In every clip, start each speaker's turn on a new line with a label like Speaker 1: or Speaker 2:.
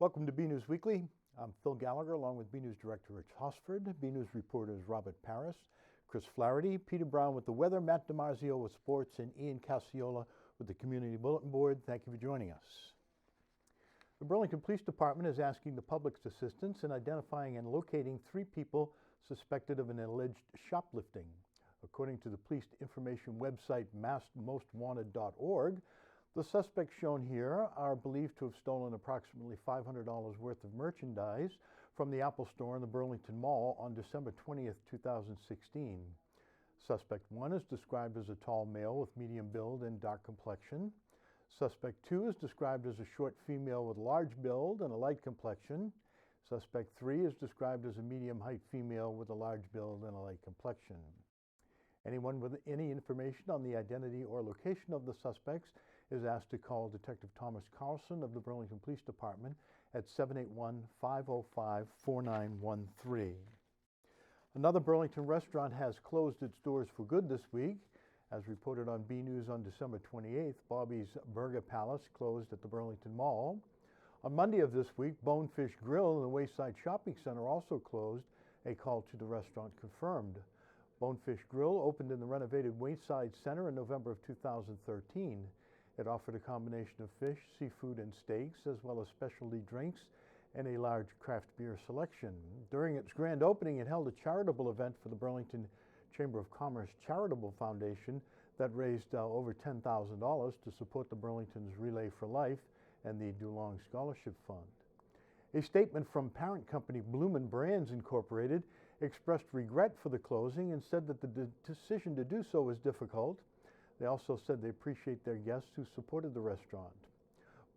Speaker 1: Welcome to BNEWS Weekly. I'm Phil Gallager, along with BNEWS Director Rich Hosford, BNEWS reporters Robert Paris, Chris Flaherty, Peter Brown with the weather, Matt DiMarzio with sports, and Ian Casciola with the Community Bulletin Board. Thank you for joining us. The Burlington Police Department is asking the public's assistance in identifying and locating 3 people suspected of an alleged shoplifting. According to the police information website mostwanted.org, the suspects shown here are believed to have stolen approximately $500 worth of merchandise from the Apple Store in the Burlington Mall on December 20th, 2016. Suspect 1 is described as a tall male with medium build and dark complexion. Suspect 2 is described as a short female with large build and a light complexion. Suspect 3 is described as a medium height female with a large build and a light complexion. Anyone with any information on the identity or location of the suspects is asked to call Detective Thomas Carlson of the Burlington Police Department at 781-505-4913. Another Burlington restaurant has closed its doors for good this week. As reported on BNews on December 28th, Bobby's Burger Palace closed at the Burlington Mall. On Monday of this week, BONEFISH Grill in the Wayside Shopping Center also closed, a call to the restaurant confirmed. BONEFISH Grill opened in the renovated Wayside Center in November of 2013. It offered a combination of fish, seafood, and steaks, as well as specialty drinks and a large craft beer selection. During its grand opening, it held a charitable event for the Burlington Chamber of Commerce Charitable Foundation that raised over $10,000 to support the Burlington's Relay for Life and the DuLong Scholarship Fund. A statement from parent company Bloomin' Brands Incorporated expressed regret for the closing and said that the decision to do so was difficult. They also said they appreciate their guests who supported the restaurant.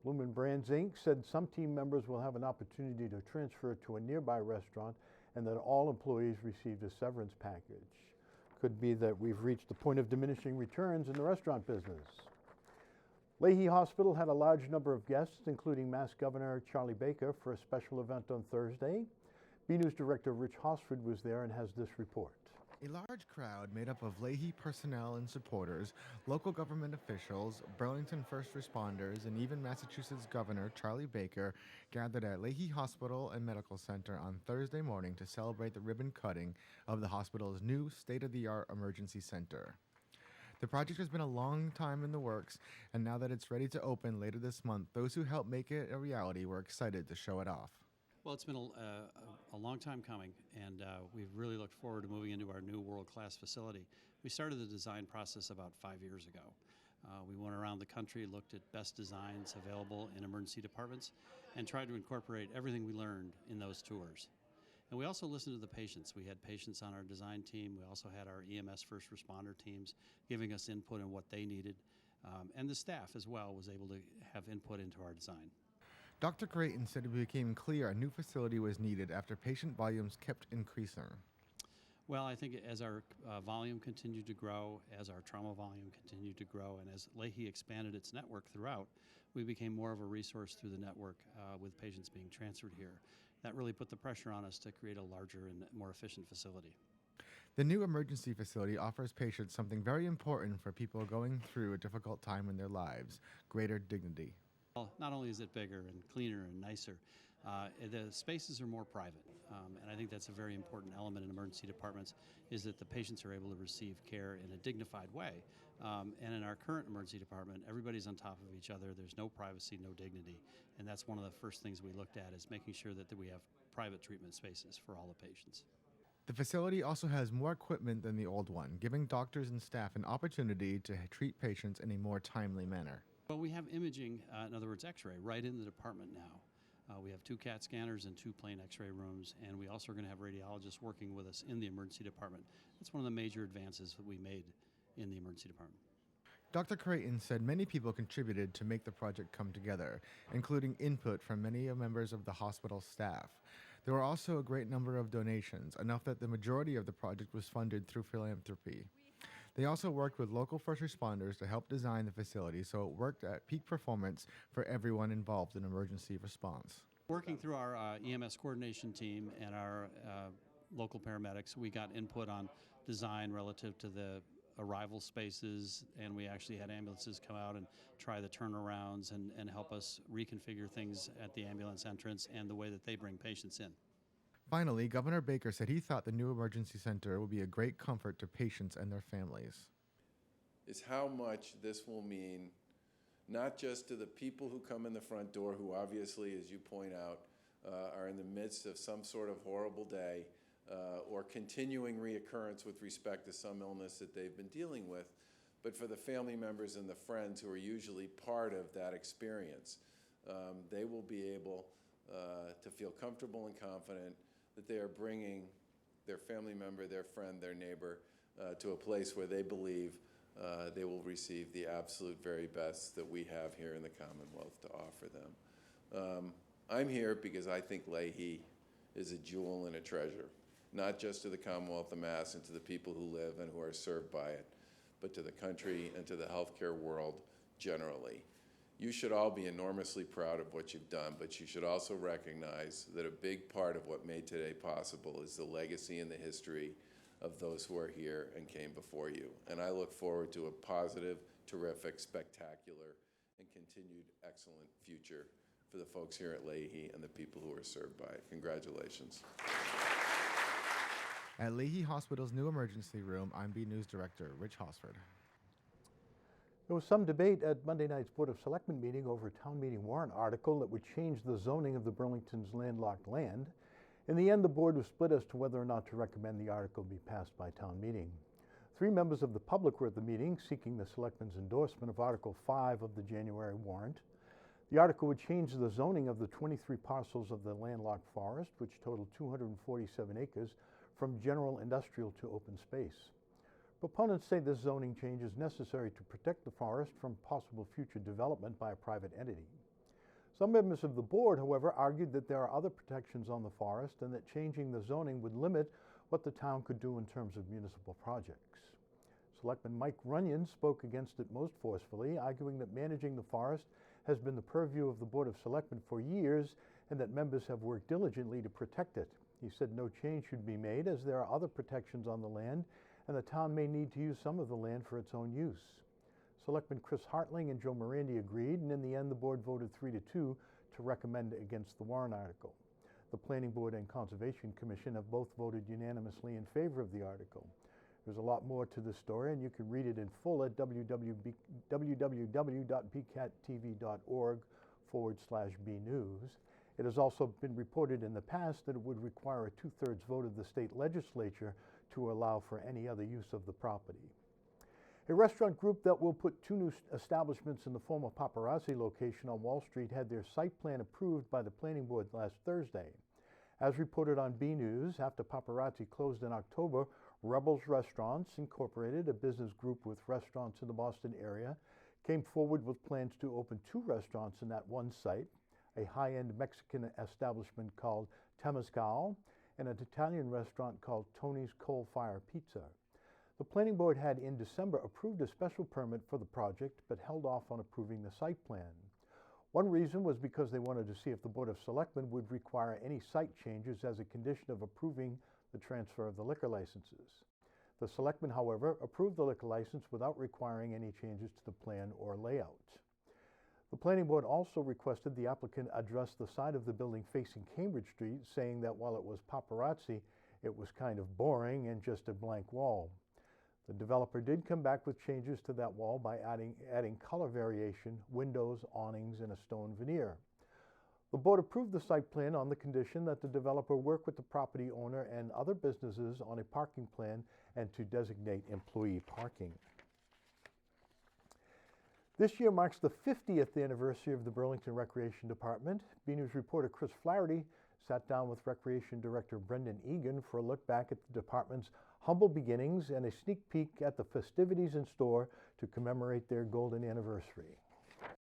Speaker 1: Bloomin' Brands Inc. said some team members will have an opportunity to transfer to a nearby restaurant and that all employees received a severance package. Could be that we've reached the point of diminishing returns in the restaurant business. Lahey Hospital had a large number of guests, including Mass Governor Charlie Baker, for a special event on Thursday. BNews Director Rich Hosford was there and has this report.
Speaker 2: A large crowd made up of Lahey personnel and supporters, local government officials, Burlington first responders, and even Massachusetts Governor Charlie Baker gathered at Lahey Hospital and Medical Center on Thursday morning to celebrate the ribbon cutting of the hospital's new state-of-the-art emergency center. The project has been a long time in the works, and now that it's ready to open later this month, those who helped make it a reality were excited to show it off.
Speaker 3: Well, it's been a long time coming, and we've really looked forward to moving into our new world-class facility. We started the design process about 5 years ago. We went around the country, looked at best designs available in emergency departments, and tried to incorporate everything we learned in those tours. And we also listened to the patients. We had patients on our design team. We also had our EMS first responder teams giving us input on what they needed. And the staff as well was able to have input into our design.
Speaker 2: Dr. Creighton said it became clear a new facility was needed after patient volumes kept increasing.
Speaker 3: Well, I think as our volume continued to grow, as our trauma volume continued to grow, and as Lahey expanded its network throughout, we became more of a resource through the network with patients being transferred here. That really put the pressure on us to create a larger and more efficient facility.
Speaker 2: The new emergency facility offers patients something very important for people going through a difficult time in their lives: greater dignity.
Speaker 3: Well, not only is it bigger and cleaner and nicer, the spaces are more private, and I think that's a very important element in emergency departments, is that the patients are able to receive care in a dignified way. And in our current emergency department, everybody's on top of each other. There's no privacy, no dignity, and that's one of the first things we looked at, is making sure that we have private treatment spaces for all the patients.
Speaker 2: The facility also has more equipment than the old one, giving doctors and staff an opportunity to treat patients in a more timely manner.
Speaker 3: Well, we have imaging, in other words, x-ray, right in the department now. We have 2 CAT scanners and 2 plain x-ray rooms, and we also are going to have radiologists working with us in the emergency department. That's one of the major advances that we made in the emergency department.
Speaker 2: Dr. Creighton said many people contributed to make the project come together, including input from many members of the hospital staff. There were also a great number of donations, enough that the majority of the project was funded through philanthropy. They also worked with local first responders to help design the facility so it worked at peak performance for everyone involved in emergency response.
Speaker 3: Working through our EMS coordination team and our local paramedics, we got input on design relative to the arrival spaces, and we actually had ambulances come out and try the turnarounds and help us reconfigure things at the ambulance entrance and the way that they bring patients in.
Speaker 2: Finally, Governor Baker said he thought the new emergency center will be a great comfort to patients and their families.
Speaker 4: Is how much this will mean, not just to the people who come in the front door, who obviously, as you point out, are in the midst of some sort of horrible day or continuing reoccurrence with respect to some illness that they've been dealing with, but for the family members and the friends who are usually part of that experience. They will be able to feel comfortable and confident that they are bringing their family member, their friend, their neighbor to a place where they believe they will receive the absolute very best that we have here in the Commonwealth to offer them. I'm here because I think Lahey is a jewel and a treasure, not just to the Commonwealth of Mass and to the people who live and who are served by it, but to the country and to the healthcare world generally. You should all be enormously proud of what you've done, but you should also recognize that a big part of what made today possible is the legacy and the history of those who are here and came before you. And I look forward to a positive, terrific, spectacular, and continued excellent future for the folks here at Lahey and the people who are served by it. Congratulations.
Speaker 2: At Lahey Hospital's new emergency room, I'm BNEWS Director Rich Hosford.
Speaker 1: There was some debate at Monday night's Board of Selectmen meeting over a town meeting warrant article that would change the zoning of the Burlington's landlocked land. In the end, the board was split as to whether or not to recommend the article be passed by town meeting. 3 members of the public were at the meeting seeking the selectmen's endorsement of Article 5 of the January warrant. The article would change the zoning of the 23 parcels of the landlocked forest, which total 247 acres, from general industrial to open space. Proponents say this zoning change is necessary to protect the forest from possible future development by a private entity. Some members of the board, however, argued that there are other protections on the forest and that changing the zoning would limit what the town could do in terms of municipal projects. Selectman Mike Runyon spoke against it most forcefully, arguing that managing the forest has been the purview of the Board of Selectmen for years and that members have worked diligently to protect it. He said no change should be made as there are other protections on the land and the town may need to use some of the land for its own use. Selectmen Chris Hartling and Joe Morandi agreed, and in the end the board voted 3-2 to recommend against the warrant article. The Planning Board and Conservation Commission have both voted unanimously in favor of the article. There's a lot more to this story, and you can read it in full at www.bcattv.org/bnews. It has also been reported in the past that it would require a 2/3 vote of the state legislature to allow for any other use of the property. A restaurant group that will put 2 new establishments in the former paparazzi location on Wall Street had their site plan approved by the Planning Board last Thursday. As reported on BNews, after paparazzi closed in October, Rebels Restaurants Incorporated, a business group with restaurants in the Boston area, came forward with plans to open 2 restaurants in that one site, a high-end Mexican establishment called Temazcal and an Italian restaurant called Tony's Coal Fire Pizza. The Planning Board had in December approved a special permit for the project but held off on approving the site plan. One reason was because they wanted to see if the Board of Selectmen would require any site changes as a condition of approving the transfer of the liquor licenses. The Selectmen, however, approved the liquor license without requiring any changes to the plan or layout. The Planning Board also requested the applicant address the side of the building facing Cambridge Street, saying that while it was paparazzi, it was kind of boring and just a blank wall. The developer did come back with changes to that wall by adding color variation, windows, awnings, and a stone veneer. The board approved the site plan on the condition that the developer work with the property owner and other businesses on a parking plan and to designate employee parking. This year marks the 50th anniversary of the Burlington Recreation Department. BNews reporter Chris Flaherty sat down with Recreation Director Brendan Egan for a look back at the department's humble beginnings and a sneak peek at the festivities in store to commemorate their golden anniversary.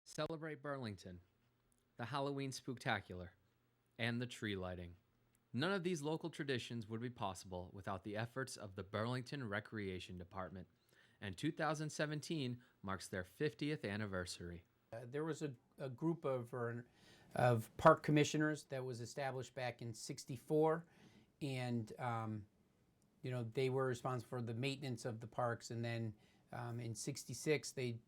Speaker 5: Celebrate Burlington, the Halloween Spooktacular, and the tree lighting. None of these local traditions would be possible without the efforts of the Burlington Recreation Department, and 2017 marks their 50th anniversary.
Speaker 6: There was a group of park commissioners that was established back in '64, and they were responsible for the maintenance of the parks, and then in '66 they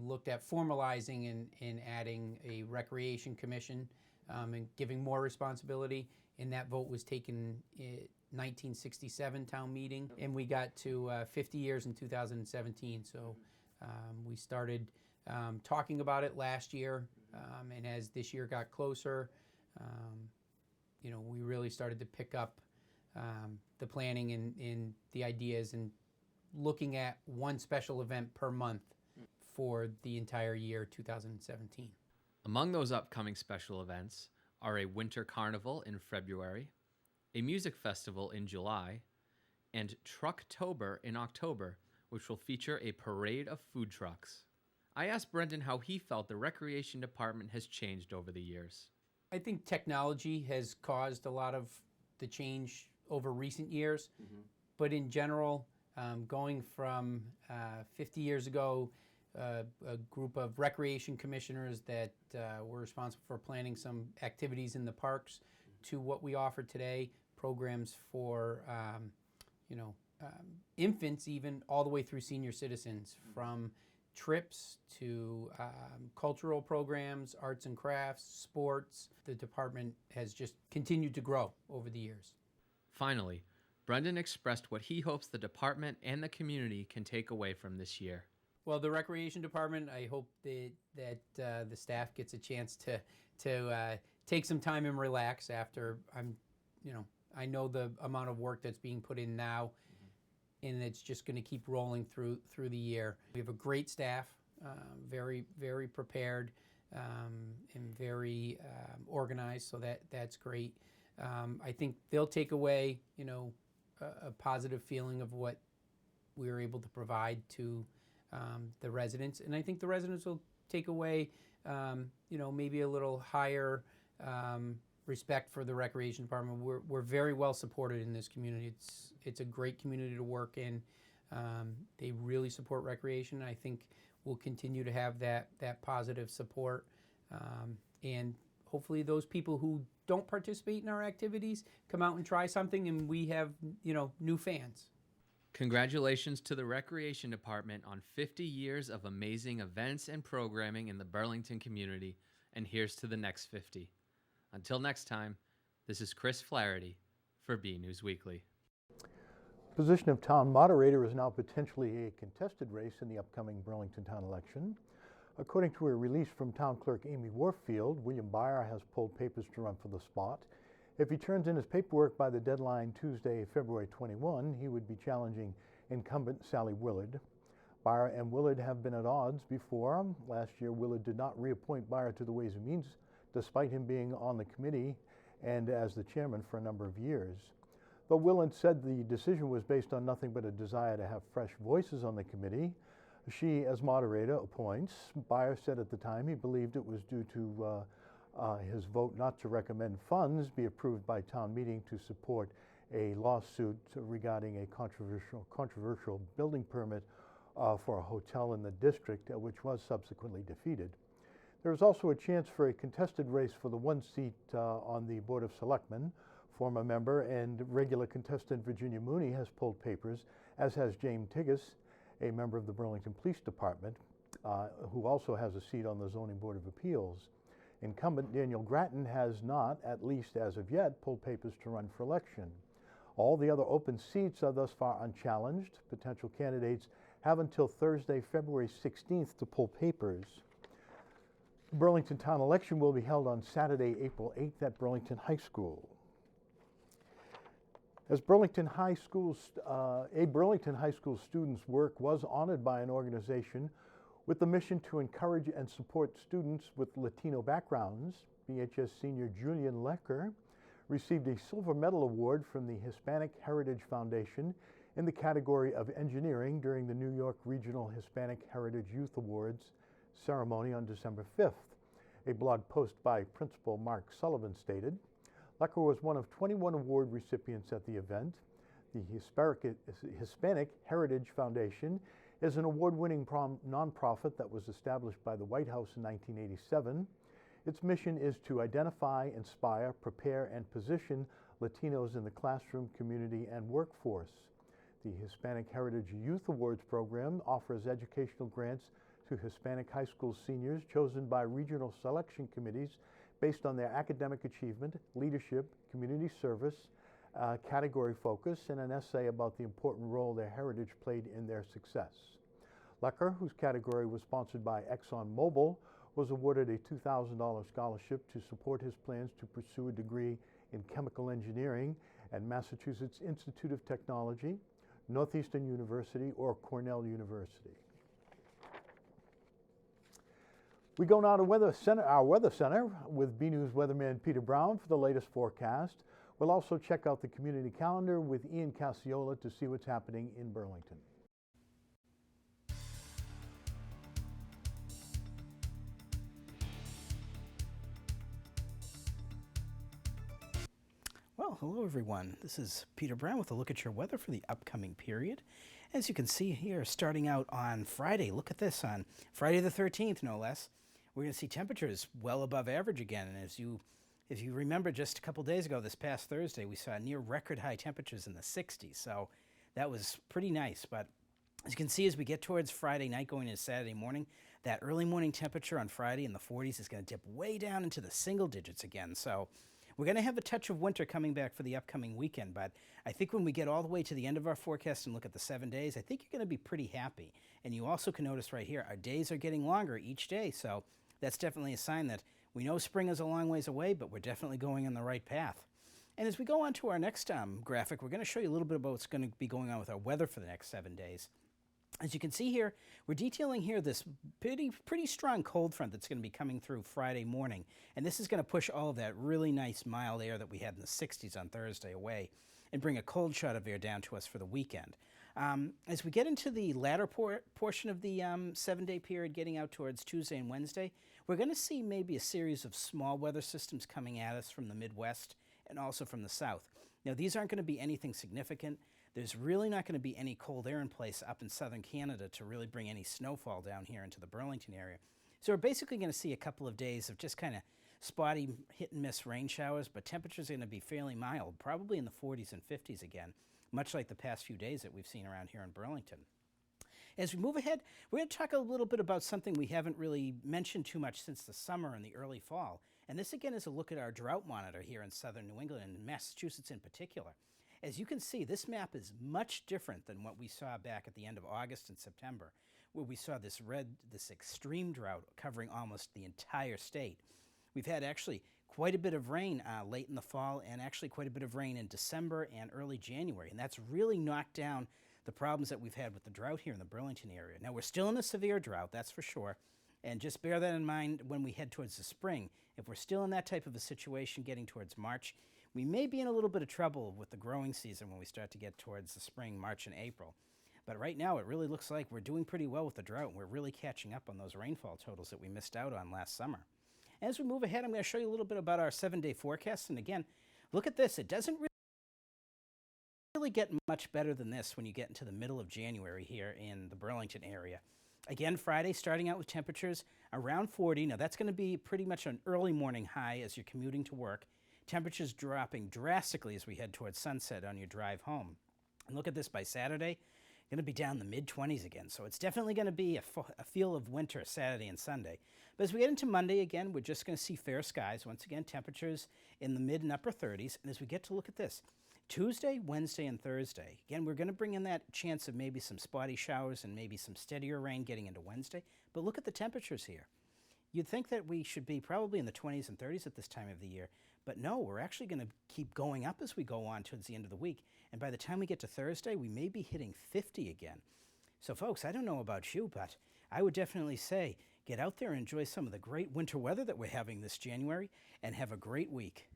Speaker 6: looked at formalizing and adding a recreation commission and giving more responsibility. And that vote was taken at 1967 town meeting, and we got to 50 years in 2017. So we started talking about it last year, and as this year got closer, we really started to pick up the planning and the ideas and looking at one special event per month for the entire year 2017.
Speaker 5: Among those upcoming special events are a winter carnival in February, a music festival in July, and Trucktober in October, which will feature a parade of food trucks. I asked Brendan how he felt the Recreation Department has changed over the years.
Speaker 6: I think technology has caused a lot of the change over recent years, but in general, going from 50 years ago, a group of recreation commissioners that were responsible for planning some activities in the parks, to what we offer today, programs for infants, even all the way through senior citizens, from trips to cultural programs, arts and crafts, sports. The department has just continued to grow over the years.
Speaker 5: Finally, Brendan expressed what he hopes the department and the community can take away from this year.
Speaker 6: Well, the Recreation Department, I hope that the staff gets a chance to take some time and relax after I know the amount of work that's being put in now, and it's just going to keep rolling through the year. We have a great staff, very, very prepared, and very organized, so that's great. I think they'll take away, a positive feeling of what we were able to provide to the residents, and I think the residents will take away, maybe a little higher respect for the Recreation Department. We're very well supported in this community. It's a great community to work in. They really support recreation. I think we'll continue to have that positive support, and hopefully those people who don't participate in our activities come out and try something, and we have new fans.
Speaker 5: Congratulations to the Recreation Department on 50 years of amazing events and programming in the Burlington community, and here's to the next 50. Until next time, this is Chris Flaherty for BNews Weekly.
Speaker 1: The position of town moderator is now potentially a contested race in the upcoming Burlington town election. According to a release from town clerk Amy Warfield, William Byer has pulled papers to run for the spot. If he turns in his paperwork by the deadline Tuesday, February 21, he would be challenging incumbent Sally Willard. Byer and Willard have been at odds before. Last year, Willard did not reappoint Byer to the Ways and Means, despite him being on the committee and as the chairman for a number of years. Though Willard said the decision was based on nothing but a desire to have fresh voices on the committee, she, as moderator, appoints. Byer said at the time he believed it was due to his vote not to recommend funds be approved by town meeting to support a lawsuit regarding a controversial building permit for a hotel in the district, which was subsequently defeated. There is also a chance for a contested race for the one seat on the Board of Selectmen. Former member and regular contestant Virginia Mooney has pulled papers, as has James Tigas, a member of the Burlington Police Department, who also has a seat on the Zoning Board of Appeals. Incumbent Daniel Grattan has not, at least as of yet, pulled papers to run for election. All the other open seats are thus far unchallenged. Potential candidates have until Thursday, February 16th to pull papers. The Burlington town election will be held on Saturday, April 8th at Burlington High School. A Burlington High School student's work was honored by an organization with the mission to encourage and support students with Latino backgrounds. BHS senior Julian Lecker received a silver medal award from the Hispanic Heritage Foundation in the category of engineering during the New York Regional Hispanic Heritage Youth Awards ceremony on December 5th. A blog post by Principal Mark Sullivan stated, Lecker was one of 21 award recipients at the event. The Hispanic Heritage Foundation is an award-winning nonprofit that was established by the White House in 1987. Its mission is to identify, inspire, prepare, and position Latinos in the classroom, community, and workforce. The Hispanic Heritage Youth Awards program offers educational grants to Hispanic high school seniors chosen by regional selection committees based on their academic achievement, leadership, community service, category focus, and an essay about the important role their heritage played in their success. Lecker, whose category was sponsored by ExxonMobil, was awarded a $2,000 scholarship to support his plans to pursue a degree in chemical engineering at Massachusetts Institute of Technology, Northeastern University, or Cornell University. We go now to our Weather Center with BNews weatherman Peter Brown for the latest forecast. We'll also check out the community calendar with Ian Casciola to see what's happening in Burlington.
Speaker 7: Well, hello everyone. This is Peter Brown with a look at your weather for the upcoming period. As you can see here, starting out on Friday, look at this, on Friday the 13th, no less, we're going to see temperatures well above average again. And if you remember just a couple days ago, this past Thursday, we saw near record high temperatures in the 60s. So that was pretty nice. But as you can see, as we get towards Friday night going into Saturday morning, that early morning temperature on Friday in the 40s is going to dip way down into the single digits again. So we're going to have a touch of winter coming back for the upcoming weekend, but I think when we get all the way to the end of our forecast and look at the 7 days, I think you're going to be pretty happy. And you also can notice right here, our days are getting longer each day, so that's definitely a sign that we know spring is a long ways away, but we're definitely going on the right path. And as we go on to our next graphic, we're going to show you a little bit about what's going to be going on with our weather for the next 7 days. As you can see here, we're detailing here this pretty strong cold front that's going to be coming through Friday morning. And this is going to push all of that really nice mild air that we had in the 60s on Thursday away and bring a cold shot of air down to us for the weekend. As we get into the latter portion of the 7-day period, getting out towards Tuesday and Wednesday, we're going to see maybe a series of small weather systems coming at us from the Midwest and also from the south. Now, these aren't going to be anything significant. There's really not going to be any cold air in place up in southern Canada to really bring any snowfall down here into the Burlington area. So we're basically going to see a couple of days of just kind of spotty hit and miss rain showers, but temperatures are going to be fairly mild, probably in the 40s and 50s again, much like the past few days that we've seen around here in Burlington. As we move ahead, we're going to talk a little bit about something we haven't really mentioned too much since the summer and the early fall. And this again is a look at our drought monitor here in southern New England and Massachusetts in particular. As you can see, this map is much different than what we saw back at the end of August and September, where we saw this extreme drought covering almost the entire state. We've had actually quite a bit of rain late in the fall and actually quite a bit of rain in December and early January, and that's really knocked down the problems that we've had with the drought here in the Burlington area. Now, we're still in a severe drought, that's for sure, and just bear that in mind when we head towards the spring. If we're still in that type of a situation getting towards March, we may be in a little bit of trouble with the growing season when we start to get towards the spring, March and April. But right now, it really looks like we're doing pretty well with the drought, and we're really catching up on those rainfall totals that we missed out on last summer. As we move ahead, I'm going to show you a little bit about our 7-day forecast. And again, look at this. It doesn't really get much better than this when you get into the middle of January here in the Burlington area. Again, Friday, starting out with temperatures around 40. Now, that's going to be pretty much an early morning high as you're commuting to work. Temperatures dropping drastically as we head towards sunset on your drive home. And look at this, by Saturday, going to be down the mid-20s again. So it's definitely going to be a feel of winter Saturday and Sunday. But as we get into Monday, again, we're just going to see fair skies. Once again, temperatures in the mid and upper 30s. And as we get to look at this, Tuesday, Wednesday, and Thursday, again, we're going to bring in that chance of maybe some spotty showers and maybe some steadier rain getting into Wednesday. But look at the temperatures here. You'd think that we should be probably in the 20s and 30s at this time of the year. But no, we're actually going to keep going up as we go on towards the end of the week. And by the time we get to Thursday, we may be hitting 50 again. So folks, I don't know about you, but I would definitely say get out there and enjoy some of the great winter weather that we're having this January and have a great week.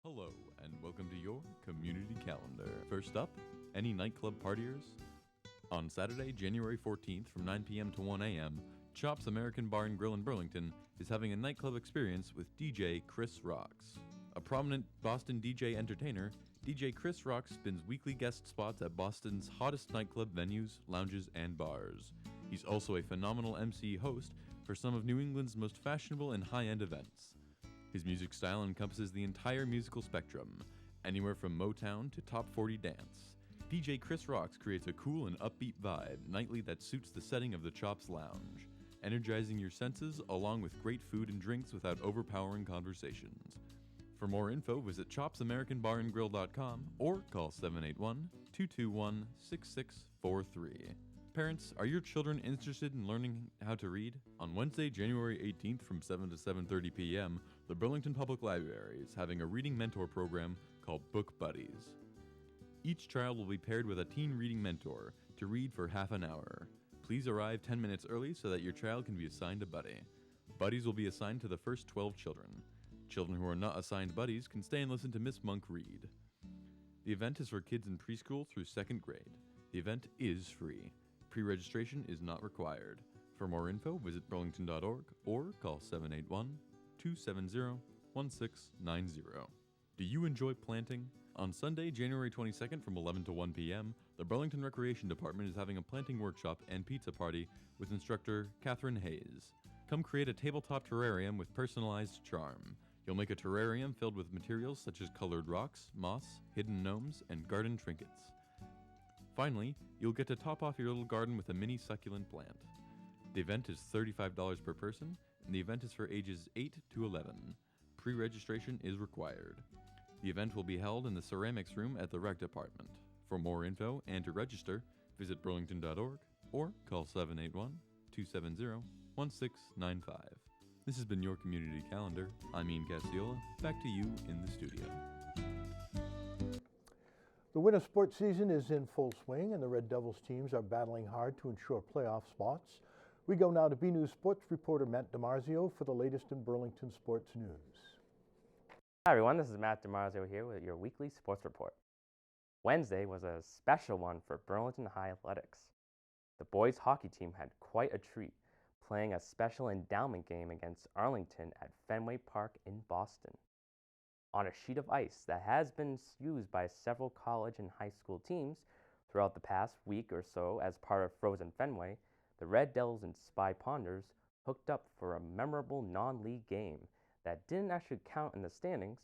Speaker 8: Hello, and welcome to your community calendar. First up, any nightclub partiers? On Saturday, January 14th from 9 p.m. to 1 a.m., Chops American Bar and Grill in Burlington is having a nightclub experience with DJ Chris Rocks. A prominent Boston DJ entertainer, DJ Chris Rocks spins weekly guest spots at Boston's hottest nightclub venues, lounges, and bars. He's also a phenomenal MC host for some of New England's most fashionable and high-end events. His music style encompasses the entire musical spectrum, anywhere from Motown to Top 40 dance. DJ Chris Rocks creates a cool and upbeat vibe nightly that suits the setting of the Chops Lounge, energizing your senses along with great food and drinks without overpowering conversations. For more info, visit chopsamericanbarandgrill.com or call 781-221-6643. Parents, are your children interested in learning how to read? On Wednesday, January 18th from 7 to 7:30 p.m., the Burlington Public Library is having a reading mentor program called Book Buddies. Each child will be paired with a teen reading mentor to read for half an hour. Please arrive 10 minutes early so that your child can be assigned a buddy. Buddies will be assigned to the first 12 children. Children who are not assigned buddies can stay and listen to Miss Monk read. The event is for kids in preschool through 2nd grade. The event is free. Pre-registration is not required. For more info, visit burlington.org or call 781-270-1690. Do you enjoy planting? On Sunday, January 22nd from 11 to 1 p.m., the Burlington Recreation Department is having a planting workshop and pizza party with instructor Catherine Hayes. Come create a tabletop terrarium with personalized charm. You'll make a terrarium filled with materials such as colored rocks, moss, hidden gnomes, and garden trinkets. Finally, you'll get to top off your little garden with a mini succulent plant. The event is $35 per person, and the event is for ages 8 to 11. Pre-registration is required. The event will be held in the ceramics room at the rec department. For more info and to register, visit burlington.org or call 781-270-1695. This has been your community calendar. I'm Ian Casciola. Back to you in the studio.
Speaker 1: The winter sports season is in full swing, and the Red Devils teams are battling hard to ensure playoff spots. We go now to BNews sports reporter Matt DiMarzio for the latest in Burlington sports news.
Speaker 9: Hi everyone, this is Matt DiMarzio here with your weekly sports report. Wednesday was a special one for Burlington High Athletics. The boys hockey team had quite a treat, playing a special endowment game against Arlington at Fenway Park in Boston. On a sheet of ice that has been used by several college and high school teams throughout the past week or so as part of Frozen Fenway, the Red Devils and Spy Ponders hooked up for a memorable non-league game that didn't actually count in the standings.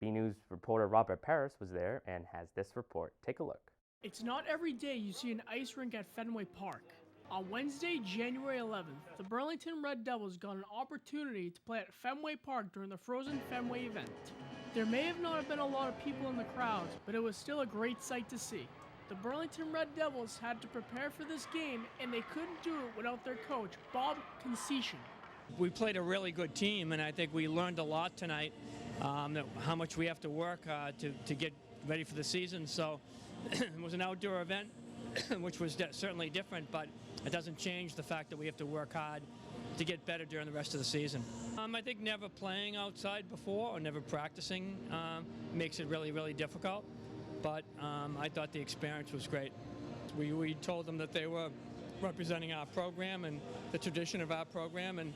Speaker 9: BNews reporter Robert Paris was there and has this report. Take a look.
Speaker 10: It's not every day you see an ice rink at Fenway Park. On Wednesday, January 11th, the Burlington Red Devils got an opportunity to play at Fenway Park during the Frozen Fenway event. There may have not been a lot of people in the crowds, but it was still a great sight to see. The Burlington Red Devils had to prepare for this game, and they couldn't do it without their coach, Bob Concession.
Speaker 11: We played a really good team, and I think we learned a lot tonight, how much we have to work to get ready for the season. So it was an outdoor event, which was certainly different, but it doesn't change the fact that we have to work hard to get better during the rest of the season. I think never playing outside before or never practicing makes it really, really difficult, but I thought the experience was great. We told them that they were representing our program and the tradition of our program, and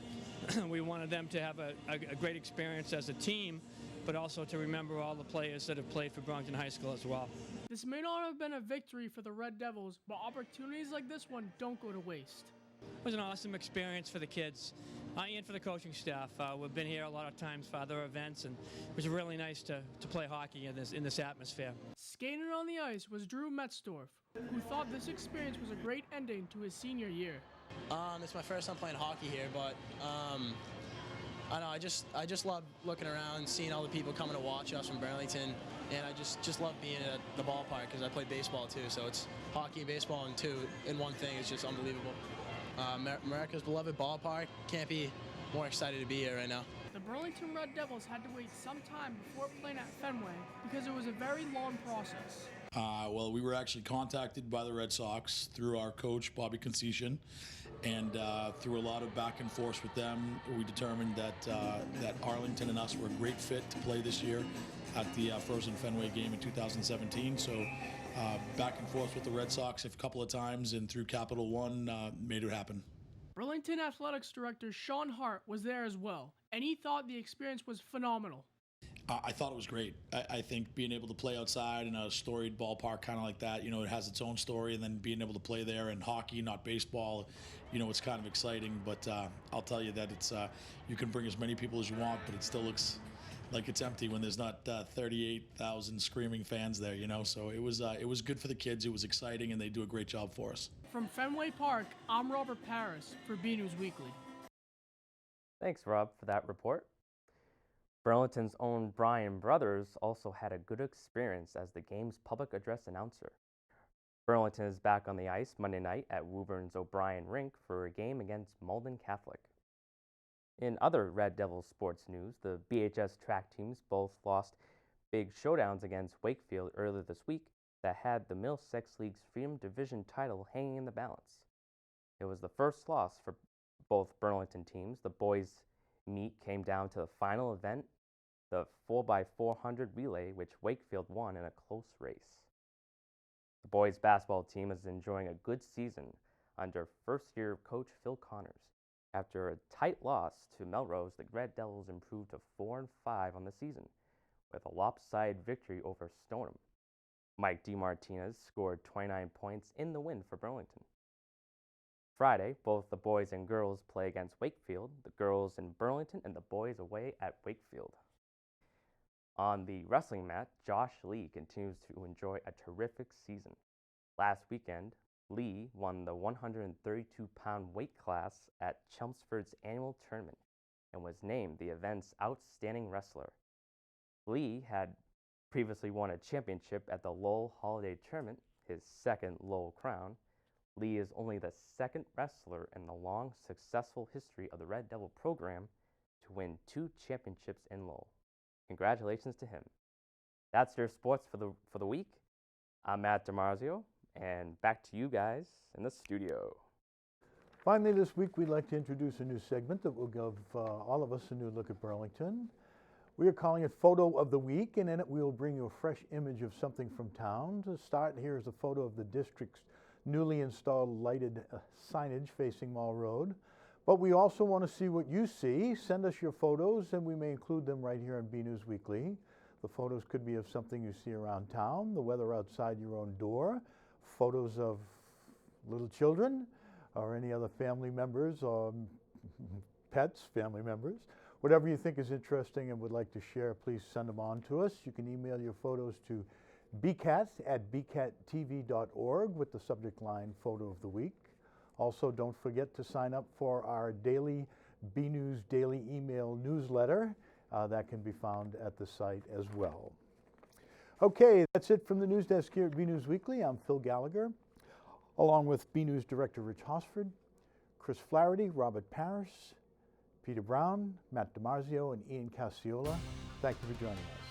Speaker 11: we wanted them to have a great experience as a team, but also to remember all the players that have played for Burlington High School as well.
Speaker 10: This may not have been a victory for the Red Devils, but opportunities like this one don't go to waste.
Speaker 11: It was an awesome experience for the kids and for the coaching staff. We've been here a lot of times for other events, and it was really nice to play hockey in this atmosphere.
Speaker 10: Skating on the ice was Drew Metzdorf, who thought this experience was a great ending to his senior year.
Speaker 12: It's my first time playing hockey here, but I know I just love looking around, seeing all the people coming to watch us from Burlington, and I just love being at the ballpark because I play baseball too. So it's hockey and baseball in one thing. It's just unbelievable. America's beloved ballpark. Can't be more excited to be here right now.
Speaker 10: The Burlington Red Devils had to wait some time before playing at Fenway because it was a very long process.
Speaker 13: Well, we were actually contacted by the Red Sox through our coach, Bobby Concession, and through a lot of back and forth with them, we determined that Arlington and us were a great fit to play this year at the Frozen Fenway game in 2017. So back and forth with the Red Sox a couple of times, and through Capital One made it happen.
Speaker 10: Burlington Athletics Director Sean Hart was there as well, and he thought the experience was phenomenal.
Speaker 13: I thought it was great. I think being able to play outside in a storied ballpark kind of like that, it has its own story, and then being able to play there in hockey, not baseball, it's kind of exciting. But I'll tell you that it's you can bring as many people as you want, but it still looks like it's empty when there's not 38,000 screaming fans there, So it was good for the kids. It was exciting, and they do a great job for us.
Speaker 10: From Fenway Park, I'm Robert Paris for BNEWS Weekly.
Speaker 9: Thanks, Rob, for that report. Burlington's own Brian Brothers also had a good experience as the game's public address announcer. Burlington is back on the ice Monday night at Woburn's O'Brien Rink for a game against Malden Catholic. In other Red Devils sports news, the BHS track teams both lost big showdowns against Wakefield earlier this week that had the Middlesex League's Freedom Division title hanging in the balance. It was the first loss for both Burlington teams. The boys' meet came down to the final event, the 4x400 relay, which Wakefield won in a close race. The boys' basketball team is enjoying a good season under first-year coach Phil Connors. After a tight loss to Melrose, the Red Devils improved to 4-5 on the season, with a lopsided victory over Stoneham. Mike DiMartino scored 29 points in the win for Burlington. Friday, both the boys and girls play against Wakefield, the girls in Burlington and the boys away at Wakefield. On the wrestling mat, Josh Lee continues to enjoy a terrific season. Last weekend, Lee won the 132-pound weight class at Chelmsford's annual tournament and was named the event's outstanding wrestler. Lee had previously won a championship at the Lowell Holiday Tournament, his second Lowell crown. Lee is only the second wrestler in the long, successful history of the Red Devil program to win 2 championships in Lowell. Congratulations to him. That's your sports for the week. I'm Matt DiMarzio, and back to you guys in the studio.
Speaker 1: Finally, this week we'd like to introduce a new segment that will give all of us a new look at Burlington. We are calling it Photo of the Week, and in it we will bring you a fresh image of something from town. To start, here is a photo of the district's newly installed lighted signage facing Mall Road. But we also want to see what you see. Send us your photos, and we may include them right here on BNews Weekly. The photos could be of something you see around town, the weather outside your own door, photos of little children, or any other family members, or pets, family members. Whatever you think is interesting and would like to share, please send them on to us. You can email your photos to bcat@bcattv.org with the subject line Photo of the Week. Also, don't forget to sign up for our daily BNews daily email newsletter. That can be found at the site as well. Okay, that's it from the news desk here at BNews Weekly. I'm Phil Gallager, along with BNews Director Rich Hosford, Chris Flaherty, Robert Paris, Peter Brown, Matt DiMarzio, and Ian Casciola. Thank you for joining us.